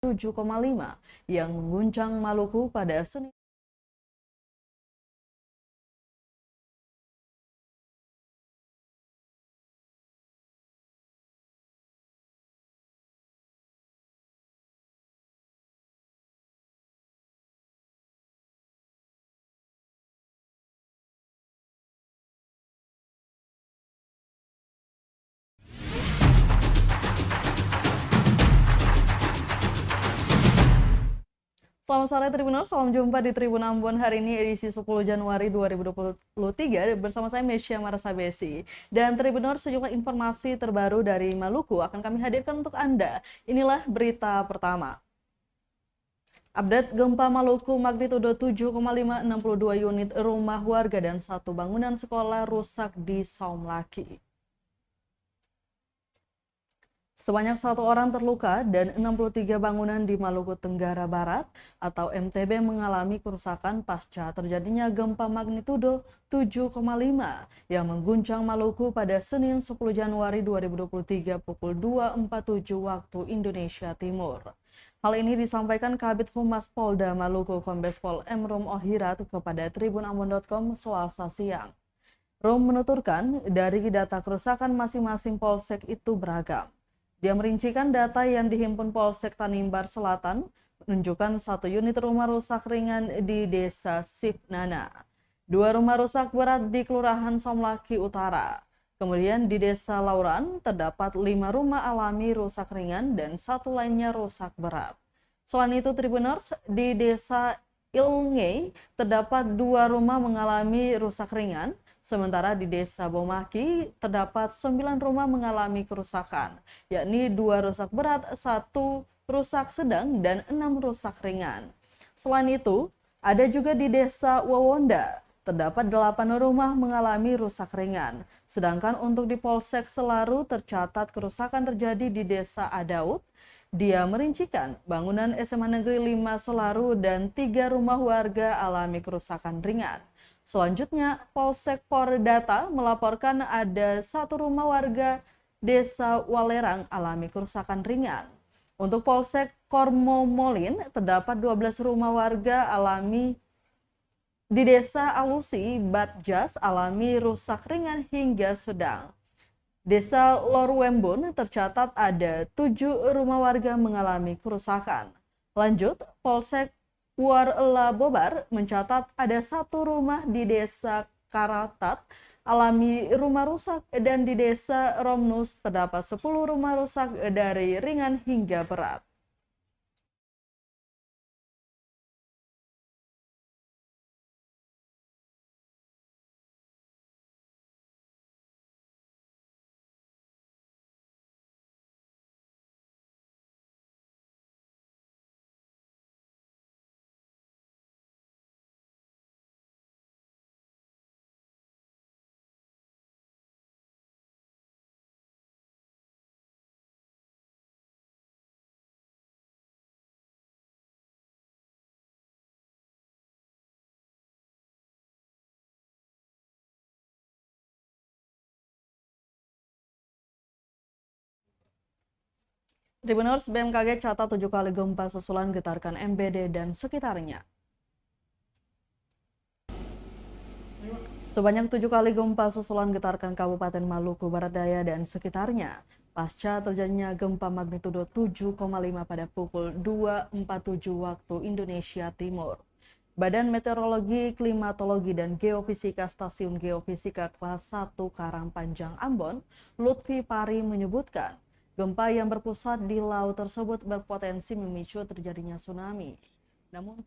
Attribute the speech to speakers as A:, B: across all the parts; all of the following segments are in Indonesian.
A: 7,5 yang mengguncang Maluku pada Senin. Selamat sore Tribuners, salam jumpa di Tribun Ambon hari ini edisi 10 Januari 2023 bersama saya Mesya Marasabesi. Dan Tribuners, sejumlah informasi terbaru dari Maluku akan kami hadirkan untuk Anda. Inilah berita pertama. Update gempa Maluku magnitudo 7,5, 62 unit rumah warga dan satu bangunan sekolah rusak di Saumlaki. Sebanyak 1 orang terluka dan 63 bangunan di Maluku Tenggara Barat atau MTB mengalami kerusakan pasca terjadinya gempa magnitudo 7,5 yang mengguncang Maluku pada Senin 10 Januari 2023 pukul 2.47 waktu Indonesia Timur. Hal ini disampaikan Kabid Humas Polda Maluku Kombes Pol M. Rum Ohirat kepada tribunambon.com Selasa siang. Rum menuturkan dari data kerusakan masing-masing polsek itu beragam. Dia merincikan data yang dihimpun Polsek Tanimbar Selatan menunjukkan 1 unit rumah rusak ringan di Desa Sipnana, 2 rumah rusak berat di Kelurahan Saumlaki Utara. Kemudian di Desa Lauran terdapat 5 rumah alami rusak ringan dan 1 lainnya rusak berat. Selain itu Tribuners, di Desa Ilngei terdapat 2 rumah mengalami rusak ringan. Sementara di Desa Bomaki terdapat 9 rumah mengalami kerusakan, yakni 2 rusak berat, 1 rusak sedang, dan 6 rusak ringan. Selain itu, ada juga di Desa Wawonda, terdapat 8 rumah mengalami rusak ringan. Sedangkan untuk di Polsek Selaru tercatat kerusakan terjadi di Desa Adaud. Dia merincikan bangunan SMA Negeri 5 Selaru dan 3 rumah warga alami kerusakan ringan. Selanjutnya, Polsek Pordata melaporkan ada 1 rumah warga Desa Walerang alami kerusakan ringan. Untuk Polsek Kormomolin, terdapat 12 rumah warga alami di Desa Alusi, Batjas alami rusak ringan hingga sedang. Desa Lorwembun tercatat ada 7 rumah warga mengalami kerusakan. Lanjut, Polsek Warlabobar mencatat ada 1 rumah di Desa Karatat alami rumah rusak dan di Desa Romnus terdapat 10 rumah rusak dari ringan hingga berat. Tribuners, BMKG catat 7 kali gempa susulan getarkan MBD dan sekitarnya. Sebanyak 7 kali gempa susulan getarkan Kabupaten Maluku Barat Daya dan sekitarnya. Pasca terjadinya gempa magnitudo 7,5 pada pukul 2.47 waktu Indonesia Timur. Badan Meteorologi, Klimatologi, dan Geofisika Stasiun Geofisika Kelas 1 Karangpanjang Ambon, Lutfi Pari menyebutkan, gempa yang berpusat di laut tersebut berpotensi memicu terjadinya tsunami. Namun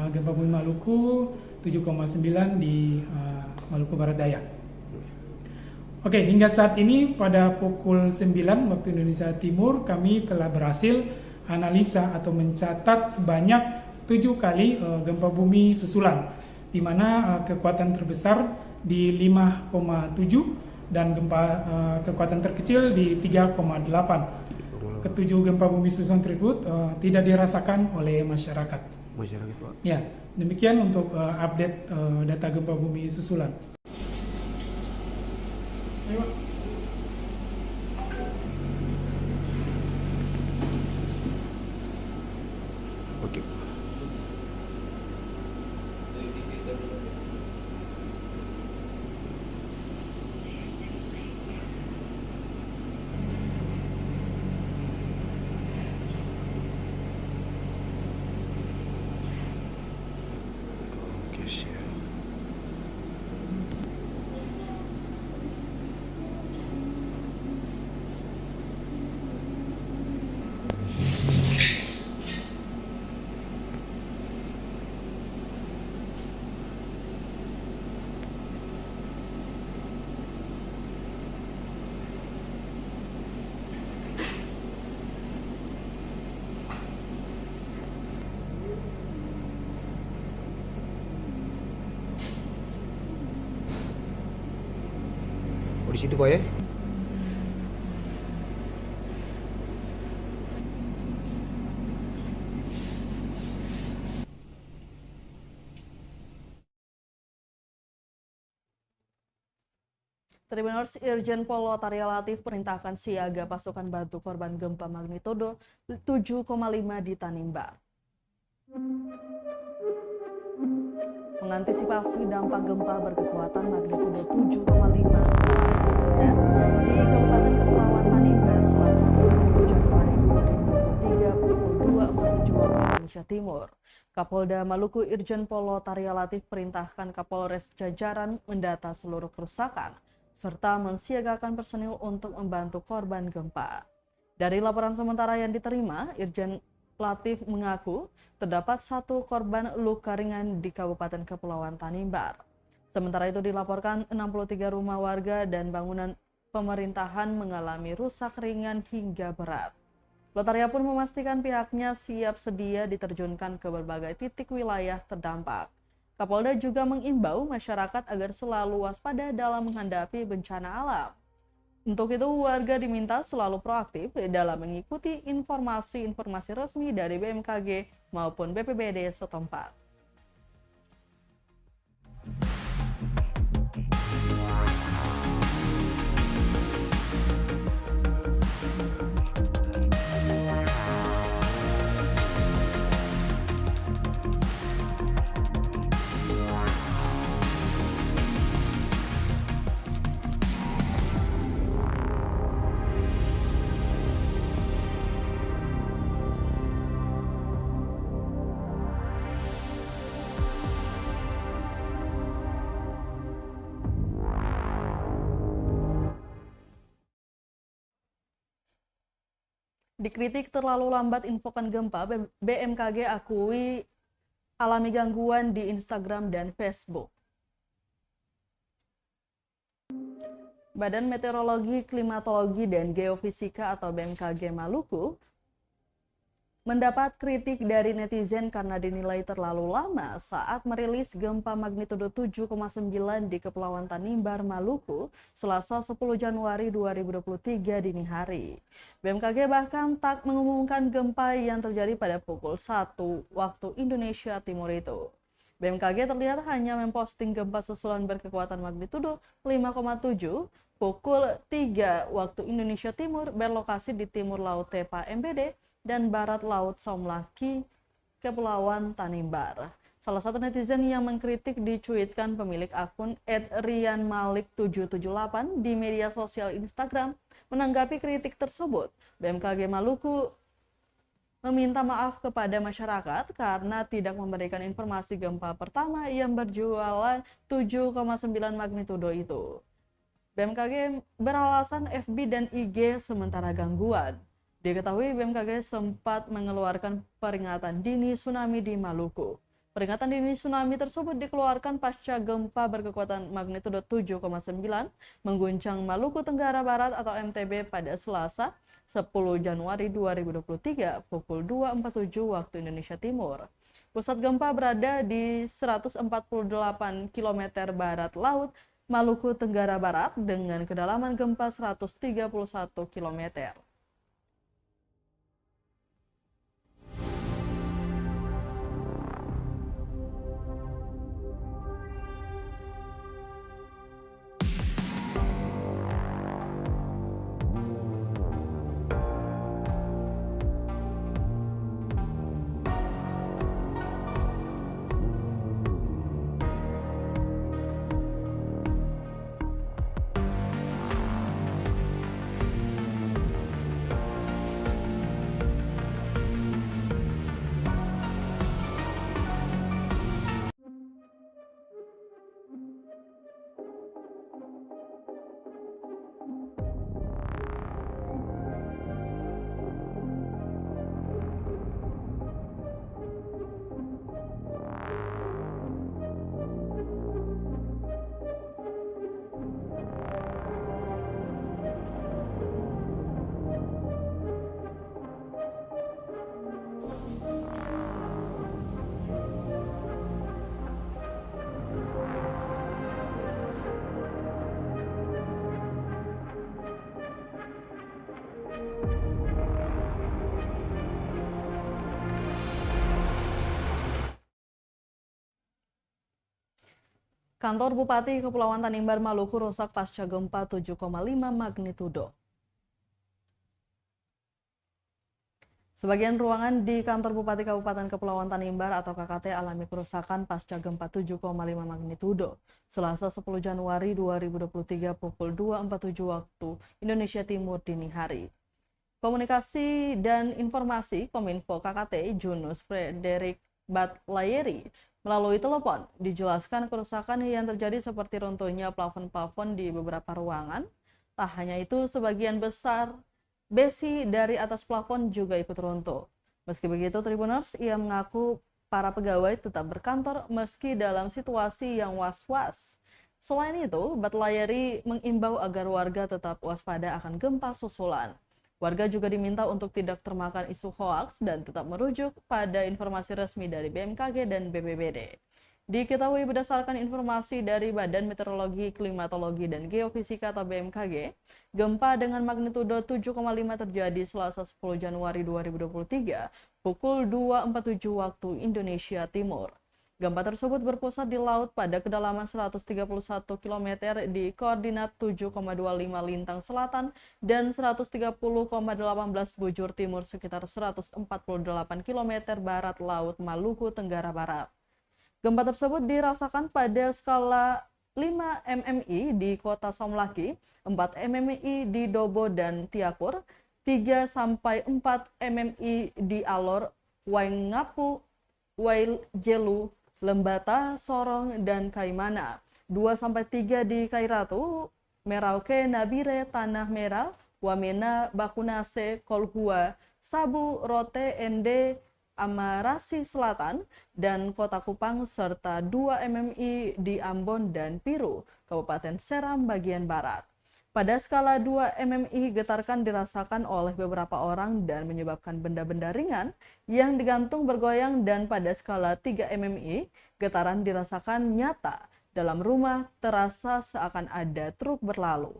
B: gempa bumi Maluku, 7,9 di Maluku Barat Daya. Oke, hingga saat ini pada pukul 9 waktu Indonesia Timur kami telah berhasil analisa atau mencatat sebanyak 7 kali gempa bumi susulan, di mana kekuatan terbesar di 5,7 dan kekuatan terkecil di 3,8. Ketujuh gempa bumi susulan tersebut tidak dirasakan oleh masyarakat. Pak. Ya, demikian untuk update data gempa bumi susulan. Ayo.
C: Oke. Oke, siap. Oh, di situ Pak ya?
A: Tribuners Irjen Pol Lotaria Latif perintahkan siaga pasukan bantu korban gempa magnitudo 7,5 di Tanimbar. Mengantisipasi dampak gempa berkekuatan magnitudo 7,5 skala Richter di Kabupaten Kepulauan Tanimbar Selasa 10 Januari 2023 pukul 2.47 waktu Indonesia Timur. Kapolda Maluku Irjen Pol Lotaria Latif perintahkan Kapolres jajaran mendata seluruh kerusakan serta mensiagakan personil untuk membantu korban gempa. Dari laporan sementara yang diterima, Irjen Latif mengaku terdapat 1 korban luka ringan di Kabupaten Kepulauan Tanimbar. Sementara itu dilaporkan 63 rumah warga dan bangunan pemerintahan mengalami rusak ringan hingga berat. Lotaria pun memastikan pihaknya siap sedia diterjunkan ke berbagai titik wilayah terdampak. Kapolda juga mengimbau masyarakat agar selalu waspada dalam menghadapi bencana alam. Untuk itu, warga diminta selalu proaktif dalam mengikuti informasi-informasi resmi dari BMKG maupun BPBD setempat. Dikritik terlalu lambat infokan gempa, BMKG akui alami gangguan di Instagram dan Facebook. Badan Meteorologi, Klimatologi, dan Geofisika atau BMKG Maluku mendapat kritik dari netizen karena dinilai terlalu lama saat merilis gempa magnitudo 7,9 di Kepulauan Tanimbar, Maluku, Selasa 10 Januari 2023 dini hari. BMKG bahkan tak mengumumkan gempa yang terjadi pada pukul 1 waktu Indonesia Timur itu. BMKG terlihat hanya memposting gempa susulan berkekuatan magnitudo 5,7 pukul 3 waktu Indonesia Timur berlokasi di timur Laut Tepa MBD dan Barat Laut Somlaki, Kepulauan Tanimbar. Salah satu netizen yang mengkritik dicuitkan pemilik akun @rianmalik778 di media sosial Instagram. Menanggapi kritik tersebut, BMKG Maluku meminta maaf kepada masyarakat karena tidak memberikan informasi gempa pertama yang berjualan 7,9 magnitudo itu. BMKG beralasan FB dan IG sementara gangguan. Diketahui BMKG sempat mengeluarkan peringatan dini tsunami di Maluku. Peringatan dini tsunami tersebut dikeluarkan pasca gempa berkekuatan magnitudo 7,9 mengguncang Maluku Tenggara Barat atau MTB pada Selasa 10 Januari 2023 pukul 2.47 waktu Indonesia Timur. Pusat gempa berada di 148 km barat laut Maluku Tenggara Barat dengan kedalaman gempa 131 km. Kantor Bupati Kepulauan Tanimbar, Maluku rusak pasca gempa 7,5 magnitudo. Sebagian ruangan di kantor Bupati Kabupaten Kepulauan Tanimbar atau KKT alami kerusakan pasca gempa 7,5 magnitudo. Selasa 10 Januari 2023 pukul 2.47 waktu Indonesia Timur dini hari. Komunikasi dan Informasi Kominfo KKT Junus Frederick Batlayeri melalui telepon dijelaskan kerusakan yang terjadi seperti runtuhnya plafon-plafon di beberapa ruangan. Tak hanya itu, sebagian besar besi dari atas plafon juga ikut runtuh. Meski begitu, Tribuners, ia mengaku para pegawai tetap berkantor meski dalam situasi yang was-was. Selain itu, Batlayeri mengimbau agar warga tetap waspada akan gempa susulan. Warga juga diminta untuk tidak termakan isu hoaks dan tetap merujuk pada informasi resmi dari BMKG dan BPBD. Diketahui berdasarkan informasi dari Badan Meteorologi, Klimatologi, dan Geofisika atau BMKG, gempa dengan magnitudo 7,5 terjadi Selasa 10 Januari 2023 pukul 2.47 waktu Indonesia Timur. Gempa tersebut berpusat di laut pada kedalaman 131 km di koordinat 7,25 lintang selatan dan 130,18 bujur timur sekitar 148 km barat laut Maluku Tenggara Barat. Gempa tersebut dirasakan pada skala 5 mmi di kota Somlaki, 4 mmi di Dobo dan Tiakur, 3-4 mmi di Alor, Waingapu, Wailjellu, Lembata, Sorong, dan Kaimana, 2-3 di Kairatu, Merauke, Nabire, Tanah Merah, Wamena, Bakunase, Kolhua, Sabu, Rote, Ende, Amarasi Selatan, dan Kota Kupang, serta 2 mmi di Ambon dan Piru, Kabupaten Seram bagian Barat. Pada skala 2 mmi, getarkan dirasakan oleh beberapa orang dan menyebabkan benda-benda ringan yang digantung bergoyang, dan pada skala 3 mmi, getaran dirasakan nyata dalam rumah terasa seakan ada truk berlalu.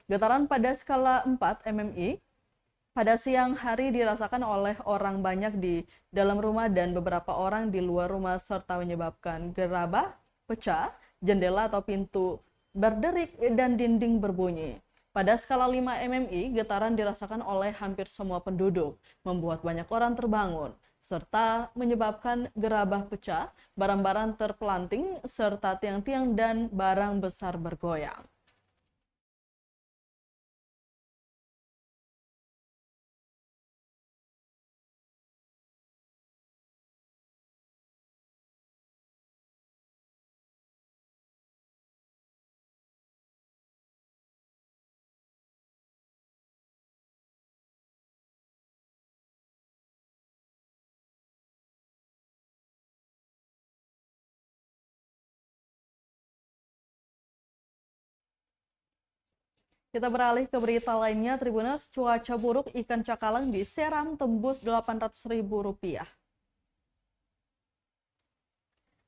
A: Getaran pada skala 4 mmi pada siang hari dirasakan oleh orang banyak di dalam rumah dan beberapa orang di luar rumah serta menyebabkan gerabah pecah, jendela atau pintu berderik, dan dinding berbunyi. Pada skala 5 mmi, getaran dirasakan oleh hampir semua penduduk, membuat banyak orang terbangun, serta menyebabkan gerabah pecah, barang-barang terpelanting, serta tiang-tiang dan barang besar bergoyang. Kita beralih ke berita lainnya, Tribuners, cuaca buruk ikan cakalang di Seram tembus Rp800.000.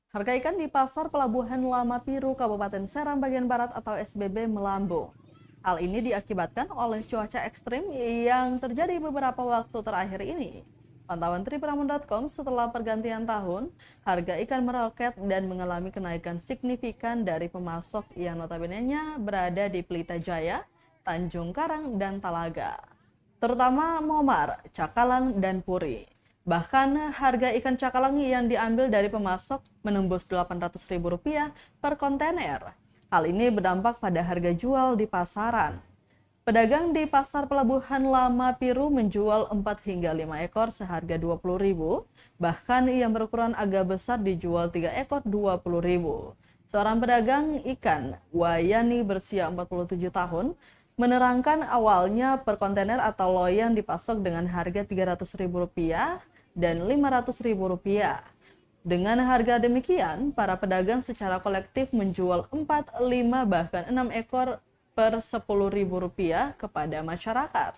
A: Harga ikan di Pasar Pelabuhan Lama Piru, Kabupaten Seram bagian Barat atau SBB melambung. Hal ini diakibatkan oleh cuaca ekstrim yang terjadi beberapa waktu terakhir ini. Pantauan Tribunnews.com, setelah pergantian tahun, harga ikan meroket dan mengalami kenaikan signifikan dari pemasok yang notabene-nya berada di Pelita Jaya, Tanjung Karang, dan Talaga. Terutama momar, cakalang, dan puri. Bahkan harga ikan cakalang yang diambil dari pemasok menembus Rp800.000 per kontainer. Hal ini berdampak pada harga jual di pasaran. Pedagang di Pasar Pelabuhan Lama Piru menjual 4 hingga 5 ekor seharga Rp20.000, bahkan yang berukuran agak besar dijual 3 ekor Rp20.000. Seorang pedagang ikan, Wayani berusia 47 tahun, menerangkan awalnya per kontainer atau loyang dipasok dengan harga Rp300.000 dan Rp500.000. Dengan harga demikian, para pedagang secara kolektif menjual 4, 5, bahkan 6 ekor per Rp10.000 kepada masyarakat.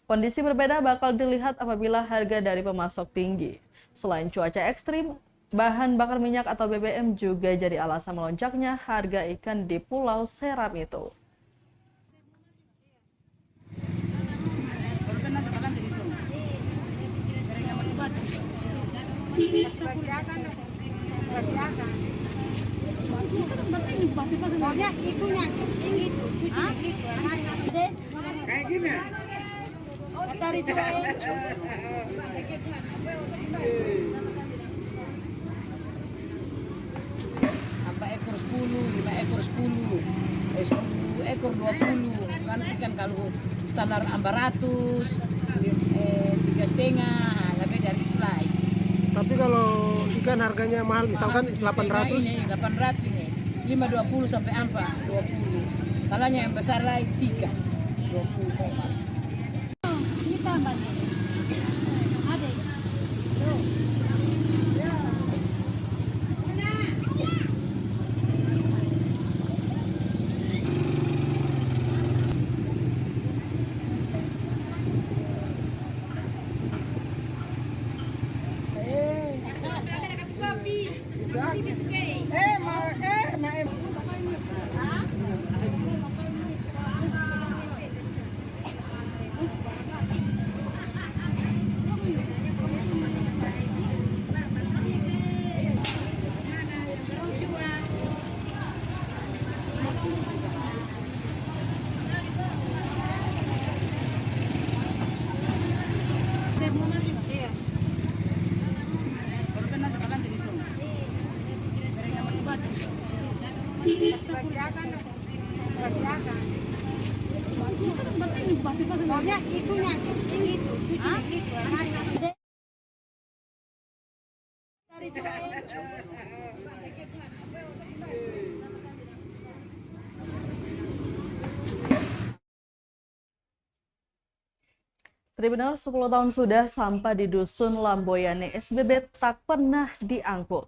A: Kondisi berbeda bakal dilihat apabila harga dari pemasok tinggi. Selain cuaca ekstrim, bahan bakar minyak atau BBM juga jadi alasan melonjaknya harga ikan di Pulau Seram itu.
D: Sampai ekor 10, 5 ekor 10, 10 ekor 20. Kan ikan kalau standar 400, 3,5, lebih dari itu lah.
E: Tapi kalau ikan harganya mahal, misalkan 800,
D: ini 800 ini 520 sampai 420. Kalanya yang besar lagi 3 20 koma.
F: Ini tambah nih. Ada. Tuh.
A: Tribunnews, 10 tahun sudah sampah di Dusun Lamboyane SBB tak pernah diangkut.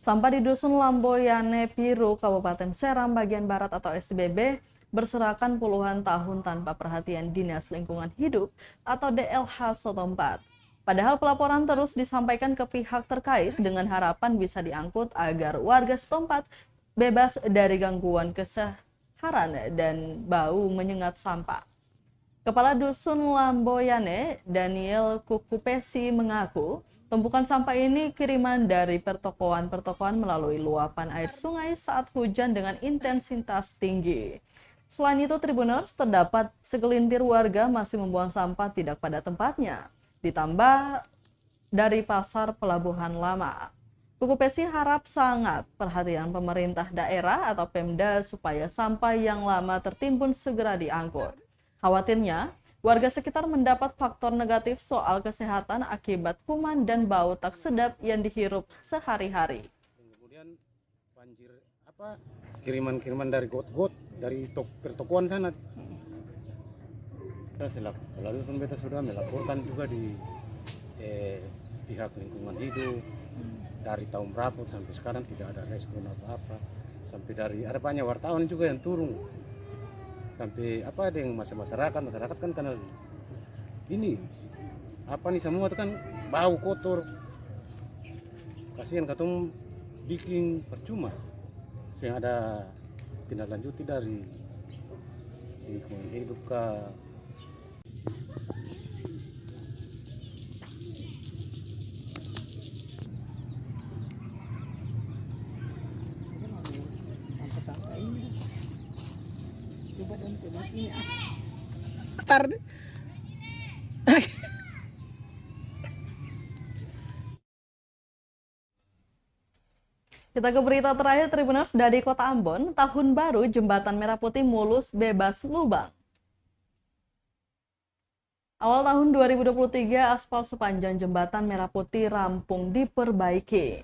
A: Sampah di Dusun Lamboyane Piru, Kabupaten Seram bagian Barat atau SBB berserakan puluhan tahun tanpa perhatian Dinas Lingkungan Hidup atau DLH setempat. Padahal pelaporan terus disampaikan ke pihak terkait dengan harapan bisa diangkut agar warga setempat bebas dari gangguan keseharan dan bau menyengat sampah. Kepala Dusun Lamboyane, Daniel Kukupesi, mengaku tumpukan sampah ini kiriman dari pertokoan-pertokoan melalui luapan air sungai saat hujan dengan intensitas tinggi. Selain itu, Tribunnews, terdapat segelintir warga masih membuang sampah tidak pada tempatnya. Ditambah dari Pasar Pelabuhan Lama. Kukupesi harap sangat perhatian pemerintah daerah atau Pemda supaya sampah yang lama tertimbun segera diangkut. Khawatirnya, warga sekitar mendapat faktor negatif soal kesehatan akibat kuman dan bau tak sedap yang dihirup sehari-hari.
G: Kemudian banjir kiriman-kiriman dari got-got dari pertokoan sana. Lalu kita sudah melaporkan juga di pihak lingkungan hidup dari tahun berapa sampai sekarang tidak ada respon apa-apa. sampai dari ada banyak wartawan juga yang turun, sampai apa ada yang masyarakat kan karena ini apa nih semua itu kan bau kotor, kasihan katong bikin percuma, sehingga ada tindak lanjuti dari lingkungan hidup kah.
E: Tar
A: Kita ke berita terakhir, Tribuners. Dari Kota Ambon, tahun baru jembatan Merah Putih mulus bebas lubang. Awal tahun 2023, aspal sepanjang jembatan Merah Putih rampung diperbaiki.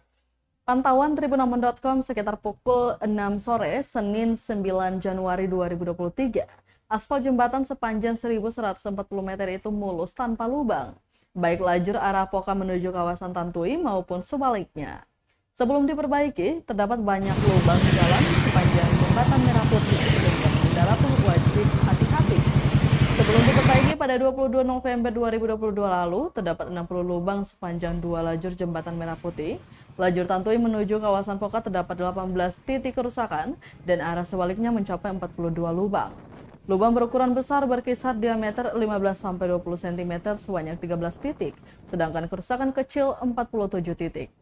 A: Pantauan tribunambon.com sekitar pukul 6 sore, Senin 9 Januari 2023. Aspal jembatan sepanjang 1.140 meter itu mulus tanpa lubang, baik lajur arah Poka menuju kawasan Tantui maupun sebaliknya. Sebelum diperbaiki, terdapat banyak lubang di jalan sepanjang jembatan Merah Putih sehingga pengendara pun wajib hati-hati. Sebelum diperbaiki pada 22 November 2022 lalu, terdapat 60 lubang sepanjang 2 lajur jembatan Merah Putih. Lajur Tantui menuju kawasan Poka terdapat 18 titik kerusakan dan arah sebaliknya mencapai 42 lubang. Lubang berukuran besar berkisar diameter 15-20 cm sebanyak 13 titik, sedangkan kerusakan kecil 47 titik.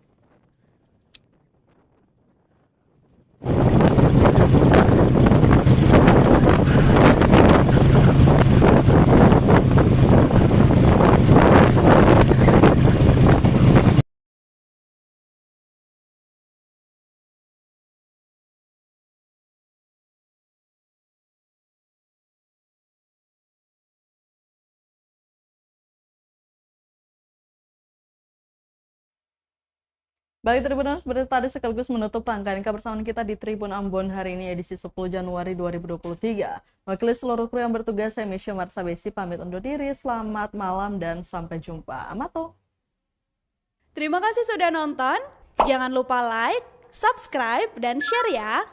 A: Baik Tribuners, berarti tadi sekaligus menutup rangkaian kebersamaan kita di Tribun Ambon hari ini edisi 10 Januari 2023. Mewakili seluruh kru yang bertugas, saya Misha Marsabesi pamit undur diri. Selamat malam dan sampai jumpa. Amato.
H: Terima kasih sudah nonton. Jangan lupa like, subscribe, dan share ya.